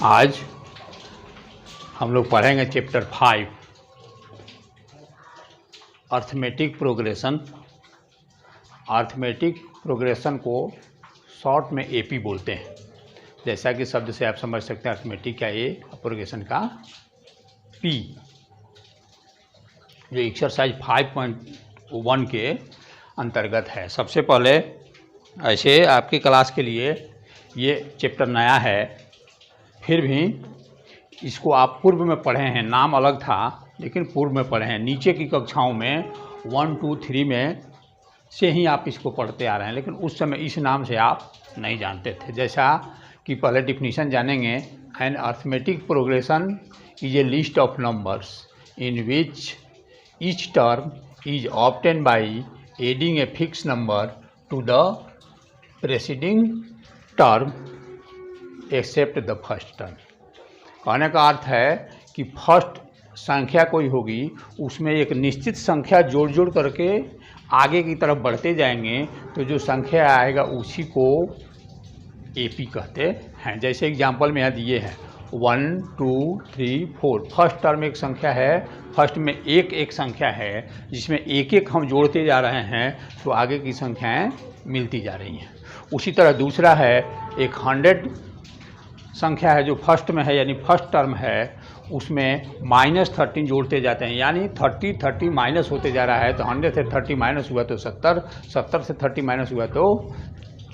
आज हम लोग पढ़ेंगे chapter 5 arithmetic progression. Arithmetic progression को शॉर्ट में एपी बोलते हैं। जैसा कि शब्द से आप समझ सकते हैं अर्थमेटिक का ए, प्रोग्रेशन का पी। जो एक्सरसाइज 5.1 के अंतर्गत है। सबसे पहले ऐसे आपकी क्लास के लिए ये चैप्टर नया है, फिर भी इसको आप पूर्व में पढ़े हैं, नाम अलग था लेकिन पूर्व में पढ़े हैं। नीचे की कक्षाओं में 1, 2, 3 में से ही आप इसको पढ़ते आ रहे हैं, लेकिन उस समय इस नाम से आप नहीं जानते थे। जैसा कि पहले डिफिनीशन जानेंगे, an arithmetic progression is a list of numbers in which each term is obtain by adding a fix number to the preceding term except the first term. कहने का अर्थ है कि फर्स्ट संख्या कोई होगी, उसमें एक निश्चित संख्या जोड़ जोड़ करके आगे की तरफ बढ़ते जाएंगे तो जो संख्या आएगा उसी को एपी कहते हैं। जैसे एग्जांपल में यहाँ दिए हैं 1, 2, 3, 4। फर्स्ट टर्म एक संख्या है, फर्स्ट में एक संख्या है जिसमें एक हम जोड़ते जा रहे हैं तो आगे की संख्याएं मिलती जा रही हैं। उसी तरह दूसरा है एक 100 संख्या है जो फर्स्ट में है, यानी फर्स्ट टर्म है, उसमें -13 जोड़ते जाते हैं, यानी 30 माइनस होते जा रहा है। तो 100 से 30 माइनस हुआ तो 70, 70 से 30 माइनस हुआ तो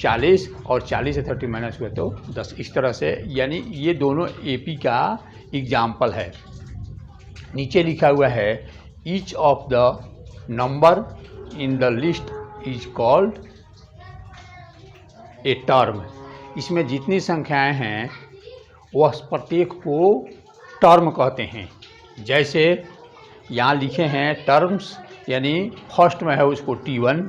40 और 40 से 30 माइनस हुआ तो 10। इस तरह से, यानी ये दोनों एपी का एग्जाम्पल है। नीचे लिखा हुआ है each of the number in the list is called a term. इसमें जितनी संख्याएं हैं वह प्रत्येक को टर्म कहते हैं। जैसे यहाँ लिखे हैं टर्म्स, यानी फर्स्ट में है उसको T1,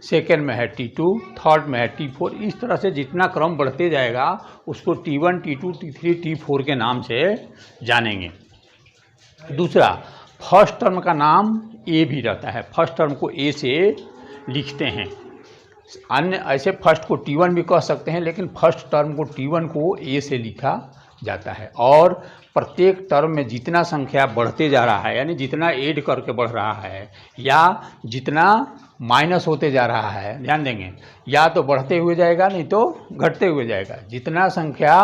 सेकेंड में है T2, थर्ड में है T4। इस तरह से जितना क्रम बढ़ते जाएगा उसको T1, T2, T3, T4 के नाम से जानेंगे। दूसरा, फर्स्ट टर्म का नाम ए भी रहता है, फर्स्ट टर्म को ए से लिखते हैं। अन्य ऐसे फर्स्ट को T1 भी कह सकते हैं, लेकिन फर्स्ट टर्म को T1 को ए से लिखा जाता है। और प्रत्येक टर्म में जितना संख्या बढ़ते जा रहा है, यानी जितना ऐड करके बढ़ रहा है या जितना माइनस होते जा रहा है, ध्यान देंगे, या तो बढ़ते हुए जाएगा नहीं तो घटते हुए जाएगा। जितना संख्या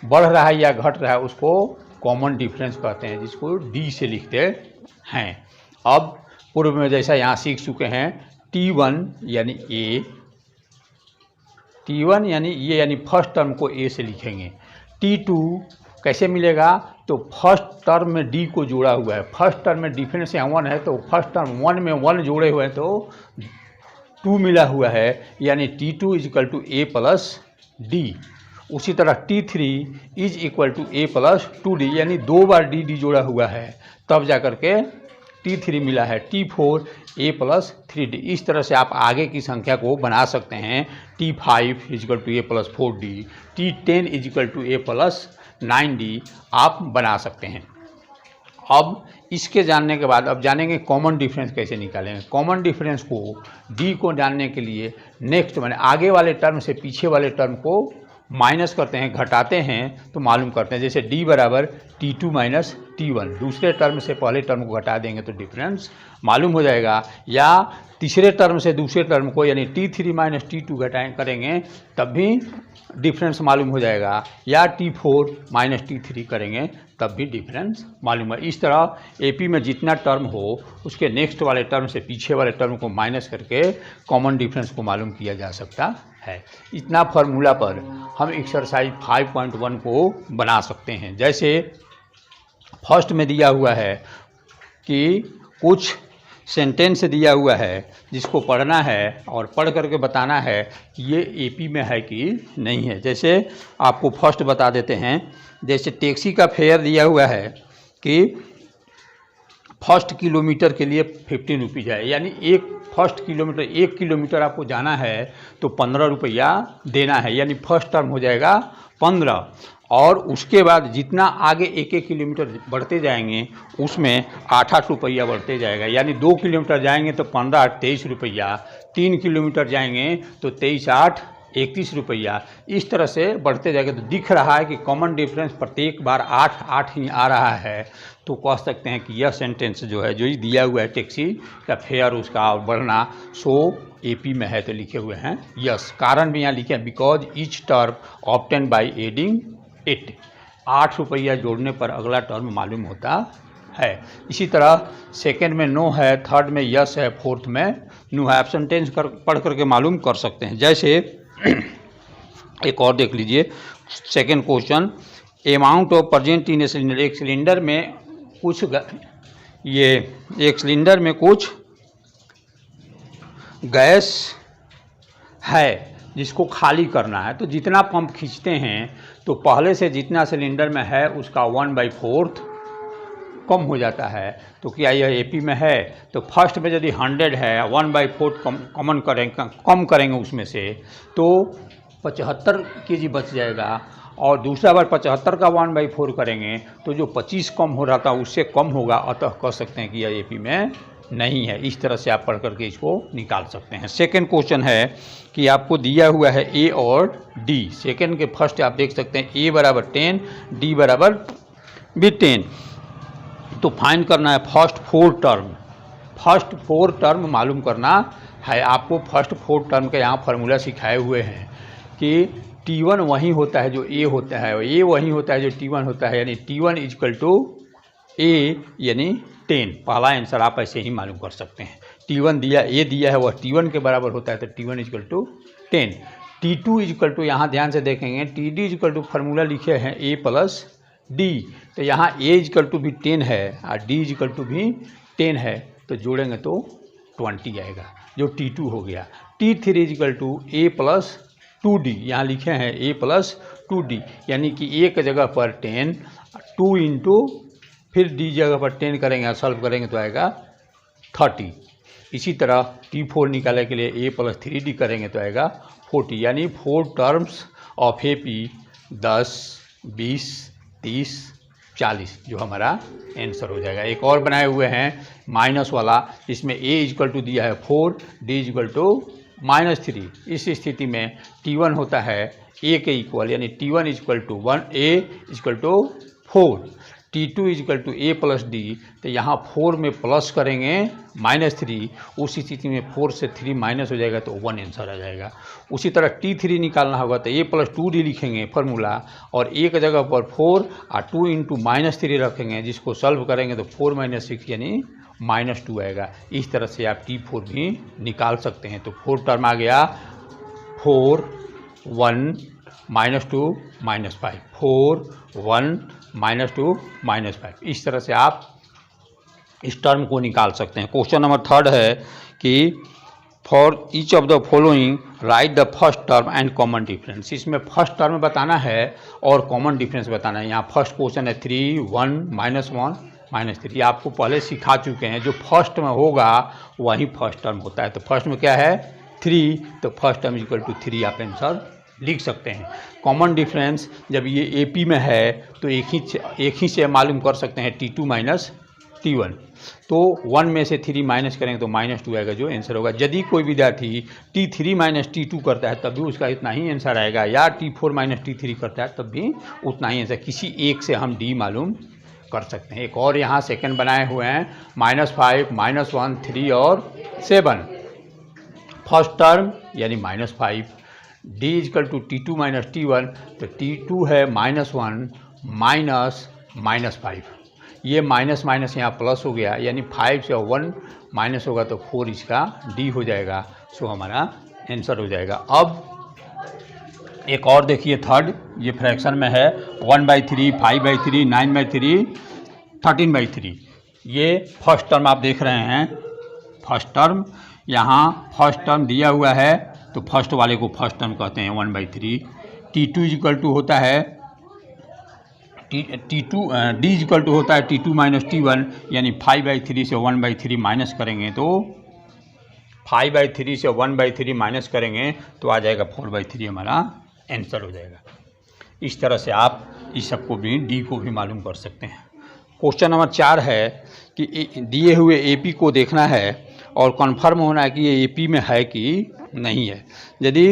बढ़ रहा है या घट रहा है उसको कॉमन डिफरेंस कहते हैं, जिसको डी से लिखते हैं। अब पूर्व में जैसा यहाँ सीख चुके हैं, T1 यानी ए, T1 यानी ये, यानी फर्स्ट टर्म को ए से लिखेंगे। T2 कैसे मिलेगा, तो फर्स्ट टर्म में डी को जोड़ा हुआ है। फर्स्ट टर्म में डिफरेंस यहाँ 1 है, तो फर्स्ट टर्म 1 में 1 जोड़े हुए हैं तो 2 मिला हुआ है, यानी T2 is equal to a plus d. उसी तरह T3 is equal to a plus 2D, यानी 2 बार डी जोड़ा हुआ है तब जा करके T3 मिला है। T4 a plus 3D। इस तरह से आप आगे की संख्या को बना सकते हैं। T5 is equal to a plus 4D, T10 is equal to a plus 9D आप बना सकते हैं। अब इसके जानने के बाद अब जानेंगे कॉमन डिफरेंस कैसे निकालेंगे। कॉमन डिफरेंस को D को जानने के लिए नेक्स्ट माने आगे वाले टर्म से पीछे वाले टर्म को माइनस करते हैं, घटाते हैं तो मालूम करते हैं। जैसे D बराबर T2 माइनस T1, दूसरे टर्म से पहले टर्म को घटा देंगे तो डिफरेंस मालूम हो जाएगा। या तीसरे टर्म से दूसरे टर्म को, यानी T3 माइनस T2 घटाएँ करेंगे तब भी डिफरेंस मालूम हो जाएगा। या T4 माइनस T3 करेंगे तब भी डिफरेंस मालूम है। इस तरह एपी में जितना टर्म हो उसके नेक्स्ट वाले टर्म से पीछे वाले टर्म को माइनस करके कॉमन डिफरेंस को मालूम किया जा सकता है। इतना फार्मूला पर हम एक्सरसाइज 5.1 को बना सकते हैं। जैसे फर्स्ट में दिया हुआ है कि कुछ सेंटेंस दिया हुआ है जिसको पढ़ना है और पढ़ करके बताना है कि ये एपी में है कि नहीं है। जैसे आपको फर्स्ट बता देते हैं, जैसे टैक्सी का फेयर दिया हुआ है कि फर्स्ट किलोमीटर के लिए 15 रुपीज़ है, यानी फर्स्ट किलोमीटर 1 किलोमीटर आपको जाना है तो 15 रुपया देना है, यानी फर्स्ट टर्म हो जाएगा 15। और उसके बाद जितना आगे 1-1 किलोमीटर बढ़ते जाएंगे उसमें 8-8 रुपया बढ़ते जाएगा, यानी 2 किलोमीटर जाएंगे तो 15-8 23 रुपया, 3 किलोमीटर जाएंगे तो 23-8 31 रुपया। इस तरह से बढ़ते जाएगा। तो दिख रहा है कि कॉमन डिफरेंस प्रत्येक बार 8 ही आ रहा है। तो कह सकते हैं कि यह सेंटेंस जो है, जो ही दिया हुआ है टैक्सी का फेयर उसका बढ़ना, सो AP में है, तो लिखे हुए हैं यस। कारण भी यहाँ लिखे हैं, because each term obtain by adding it. 8 रुपया जोड़ने पर अगला टर्म मालूम होता है। इसी तरह सेकंड में नो है, थर्ड में यस है, फोर्थ में नो है। आप सेंटेंस पढ़ करके मालूम कर सकते हैं। जैसे एक और देख लीजिए, second question, amount of present in a cylinder. एक सिलेंडर में कुछ गैस है जिसको खाली करना है। तो जितना पंप खींचते हैं तो पहले से जितना सिलेंडर में है उसका 1/4 कम हो जाता है। तो क्या यह AP में है? तो फर्स्ट में यदि 100 है, 1/4 कम करेंगे उसमें से, तो 75 kg बच जाएगा। और दूसरा बार 75 का 1/4 करेंगे तो जो 25 कम हो रहा था उससे कम होगा। अतः कह सकते हैं कि यह AP में नहीं है। इस तरह से आप पढ़ करके इसको निकाल सकते हैं। सेकंड क्वेश्चन है कि आपको दिया हुआ है A और D। सेकंड के फर्स्ट आप देख सकते हैं A बराबर 10, D बराबर भी 10। तो फाइंड करना है फर्स्ट 4 टर्म। फर्स्ट 4 टर्म मालूम करना है आपको। फर्स्ट 4 टर्म के यहाँ फार्मूला सिखाए हुए हैं कि T1 वही होता है जो A होता है, और A वही होता है जो T1 होता है, यानी T1 = A यानी 10। पहला आंसर आप ऐसे ही मालूम कर सकते हैं। T1 दिया, A दिया है, वह T1 के बराबर होता है, तो T1 = 10। T2 यहाँ ध्यान से देखेंगे, TD फार्मूला लिखे हैं A + D। तो यहाँ A भी 10 है और D भी 10 है, तो जोड़ेंगे तो 20 आएगा, जो T2 हो गया। T3 = A + 2D। यहाँ लिखे हैं A + 2D, यानी कि A की जगह पर 10, 2 इंटू फिर D जगह पर 10 करेंगे, सॉल्व करेंगे तो आएगा 30। इसी तरह T4 निकालने के लिए A + 3D करेंगे तो आएगा 40, यानी 4 टर्म्स ऑफ AP 10, 20, 30, 40 जो हमारा आंसर हो जाएगा। एक और बनाए हुए हैं माइनस वाला, जिसमें A दिया है 4, D -3। इस स्थिति में T1 होता है A के इक्वल, यानी T1 = 1, A = 4। T2 = A + D। तो यहाँ 4 में प्लस करेंगे -3, उस स्थिति में 4 से 3 माइनस हो जाएगा तो 1 आंसर आ जाएगा। उसी तरह T3 निकालना होगा तो A + 2D लिखेंगे फार्मूला, और A की जगह पर 4 और 2 इंटू -3 रखेंगे, जिसको सॉल्व करेंगे तो 4 - 6 यानी -2 आएगा। इस तरह से आप T4 भी निकाल सकते हैं। तो 4 टर्म आ गया, 4, 1, -2, -5, 4, 1, -2, -5। इस तरह से आप इस टर्म को निकाल सकते हैं। क्वेश्चन नंबर 3 है कि for each of the following right the first term and common difference. इसमें फर्स्ट टर्म बताना है और कॉमन डिफरेंस बताना है। यहाँ फर्स्ट क्वेश्चन है 3, 1, -1, -3। आपको पहले सिखा चुके हैं, जो फर्स्ट में होगा वही फर्स्ट टर्म होता है। तो फर्स्ट में क्या है 3, तो फर्स्ट टर्म = 3 आप आंसर लिख सकते हैं। कॉमन डिफरेंस जब ये AP में है तो एक ही से मालूम कर सकते हैं, T2 - T1। तो 1 में से 3 माइनस करेंगे तो -2 आएगा, जो आंसर होगा। यदि कोई विद्यार्थी T3 - T2 करता है तब भी उसका इतना ही आंसर आएगा, या T4 - T3 करता है तब भी उतना ही आंसर। किसी एक से हम D मालूम कर सकते हैं। एक और यहाँ सेकंड बनाए हुए हैं, -5, -1, 3 और 7। फर्स्ट टर्म यानी -5, D = T2 - T1। तो T2 है -1 -5। ये माइनस माइनस यहाँ प्लस हो गया, यानी 5 से 1 माइनस होगा तो 4 इसका D हो जाएगा। सो हमारा आंसर हो जाएगा। अब एक और देखिए थर्ड, ये फ्रैक्शन में है 1/3, 5/3, 9/3, 13/3। ये फर्स्ट टर्म आप देख रहे हैं। फर्स्ट टर्म, यहाँ फर्स्ट टर्म दिया हुआ है तो फर्स्ट वाले को फर्स्ट टर्म कहते हैं 1/3। T2 होता है D होता है T2 - T1, यानी 5/3 से 1/3 माइनस करेंगे तो 5/3 से 1/3 माइनस करेंगे तो आ जाएगा 4/3, हमारा आंसर हो जाएगा। इस तरह से आप इस सबको भी D को भी मालूम कर सकते हैं। क्वेश्चन नंबर 4 है कि दिए हुए AP को देखना है और कंफर्म होना है कि ये AP में है कि नहीं है। यदि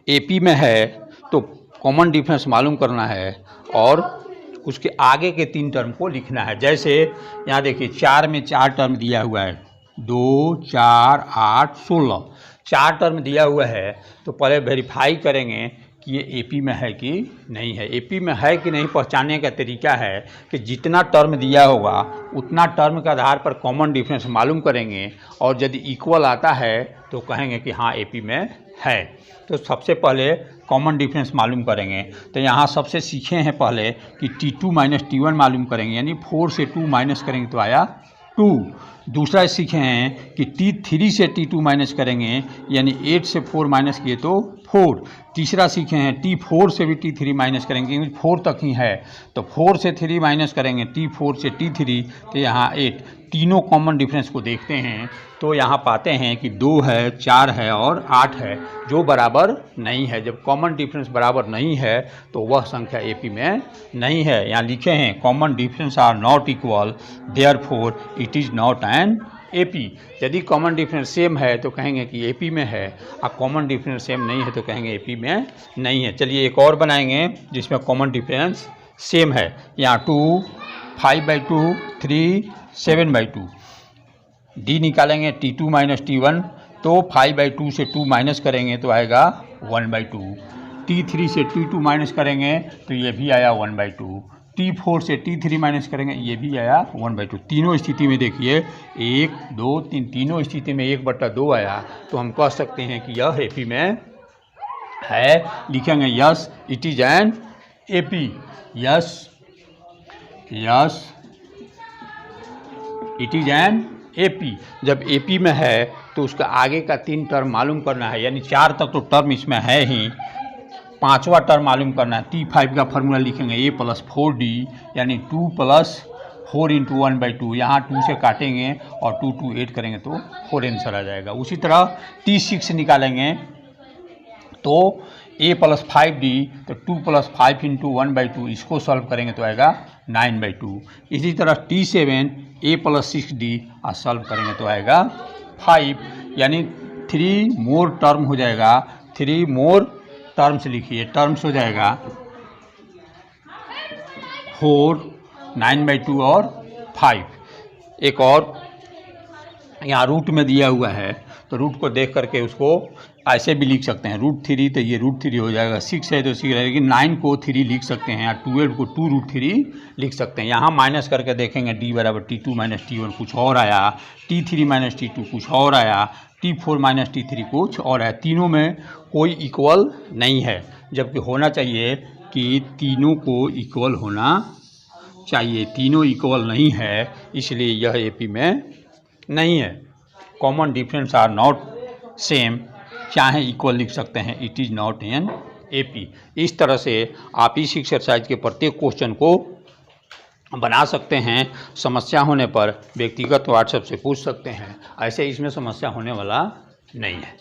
एपी में है तो कॉमन डिफरेंस मालूम करना है और उसके आगे के 3 टर्म को लिखना है। जैसे यहाँ देखिए 4 में 4 टर्म दिया हुआ है, 2, 4, 8, 16 4 टर्म दिया हुआ है। तो पहले वेरीफाई करेंगे कि ये एपी में है कि नहीं है। एपी में है कि नहीं पहचानने का तरीका है कि जितना टर्म दिया होगा उतना टर्म के आधार पर कॉमन डिफरेंस मालूम करेंगे और यदि इक्वल आता है तो कहेंगे कि हाँ एपी में है। तो सबसे पहले कॉमन डिफरेंस मालूम करेंगे। तो यहाँ सबसे सीखे हैं पहले कि T2 माइनस T1 मालूम करेंगे, यानी 4 से 2 माइनस करेंगे तो आया 2। दूसरा सीखे हैं कि T3 से T2 माइनस करेंगे, यानी 8 से 4 माइनस किए तो 4। तीसरा सीखे हैं T4 से भी T3 माइनस करेंगे, क्योंकि 4 तक ही है तो 4 से 3 माइनस करेंगे, T4 से T3 तो यहाँ 8। तीनों कॉमन डिफरेंस को देखते हैं तो यहाँ पाते हैं कि 2 है, 4 है और 8 है, जो बराबर नहीं है। जब कॉमन डिफरेंस बराबर नहीं है तो वह संख्या एपी में नहीं है। यहाँ लिखे हैं common difference are not equal, therefore it is not an AP. यदि कॉमन डिफरेंस सेम है तो कहेंगे कि एपी में है, और कॉमन डिफरेंस सेम नहीं है तो कहेंगे एपी में नहीं है। चलिए एक और बनाएंगे जिसमें कॉमन डिफरेंस सेम है। यहाँ 2, 5/2, 3, 7/2। डी निकालेंगे T2 माइनस T1 तो 5/2 से 2 माइनस करेंगे तो आएगा 1/2। T3 से T2 माइनस करेंगे तो ये भी आया 1/2। T4 से T3 माइनस करेंगे ये भी आया 1/2। तीनों स्थिति में देखिए 1, 2, 3 तीनों स्थिति में 1/2 आया। तो हम कह सकते हैं कि यह एपी में है। लिखेंगे yes it is an AP. Yes it is an AP. जब एपी में है तो उसका आगे का 3 टर्म मालूम करना है, यानी 4 तक तो टर्म इसमें है ही, 5वां टर्म मालूम करना है। T5 का फॉर्मूला लिखेंगे A + 4D, यानी 2 + 4 × 1/2। यहाँ 2 से काटेंगे और 2, 2 8 करेंगे तो 4 आंसर आ जाएगा। उसी तरह T6 निकालेंगे तो A + 5D, तो 2 + 5 × 1/2, इसको सॉल्व करेंगे तो आएगा 9/2। इसी तरह T7 A + 6D और सॉल्व करेंगे तो आएगा 5, यानी 3 मोर टर्म हो जाएगा। 3 मोर टर्म्स लिखिए, टर्म्स हो जाएगा 4, 9/2 और 5। एक और यहाँ रूट में दिया हुआ है तो रूट को देख करके उसको ऐसे भी लिख सकते हैं, √3 तो ये √3 हो जाएगा। 6 है तो 6 रहेगा, लेकिन 9 को 3 लिख सकते हैं, या 12 को 2√3 लिख सकते हैं। यहाँ माइनस करके देखेंगे D = T2 माइनस T1 कुछ और आया, T3 माइनस T2 कुछ और आया, T4 माइनस T3 कुछ और है। तीनों में कोई इक्वल नहीं है, जबकि होना चाहिए कि तीनों को इक्वल होना चाहिए। तीनों इक्वल नहीं है, इसलिए यह एपी में नहीं है। Common difference are not same, चाहे इक्वल लिख सकते हैं, it is not an AP. इस तरह से आप इस एक्सरसाइज के प्रत्येक क्वेश्चन को बना सकते हैं। समस्या होने पर व्यक्तिगत व्हाट्सएप से पूछ सकते हैं, ऐसे इसमें समस्या होने वाला नहीं है।